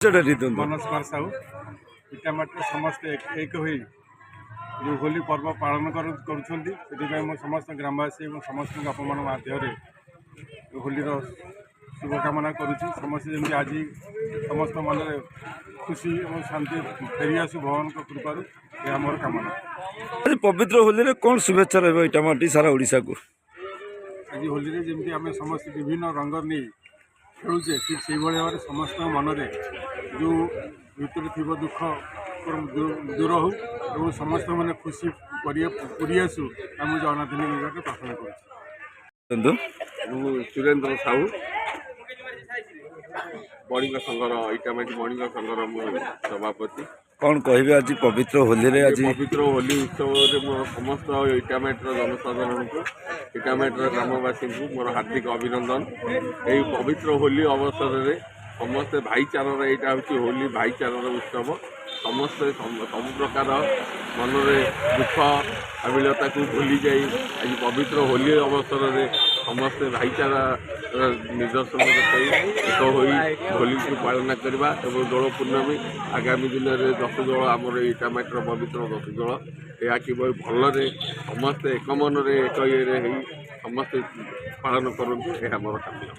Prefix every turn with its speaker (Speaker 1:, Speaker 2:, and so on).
Speaker 1: मनोज कुमार साहू इटामाटी समस्त एक हुई जो होली पर्व पालन कर समस्त ग्रामवासी और समस्त अपमान मध्य होली शुभकामना करुच्ची समस्त जमी आज समस्त मन खुशी और शांति फेरी आसु भगवान कृपार यह मोर कामना।
Speaker 2: आज पवित्र होली रे कौन शुभेच्छा रही इटामाटी सारा ओडिशा को
Speaker 1: आज होली रे जमी आम समस्त विभिन्न रंग नहीं खेलुचे ठीक से भाव में समस्त मनरे जो भितर थी दुख दूर हो और समस्त मैंने खुशी पूरी आसू आम जगन्नाथ निकट प्रार्थना कर
Speaker 3: सुरेन्द्र साहू बणिक संघर इटामाटी बणिक संघर सभापति
Speaker 2: कौन कहे आज पवित्र होली रे आज
Speaker 3: पवित्र होली उत्सव समस्त इटामाटीर जनसाधारण को इटामाटीर ग्रामवासी को मोर हार्दिक अभिनंदन। यही पवित्र होली अवसर में समस्ते भाईचारार यहाँ हूँ होली भाईचारार उत्सव समस्ते सब प्रकार मनरे दुख अमिलता को भूली जाई आज पवित्र होली अवसर में समस्ते भाईचारा निदर्शन एक होली को पालन करवा और दोल पूर्णमी आगामी दिन में 10 दल आमर इटामाटीर पवित्र 10 दल या कि भलरे समस्ते एक मन एक समस्ते पालन करूँ यह मोर कामना।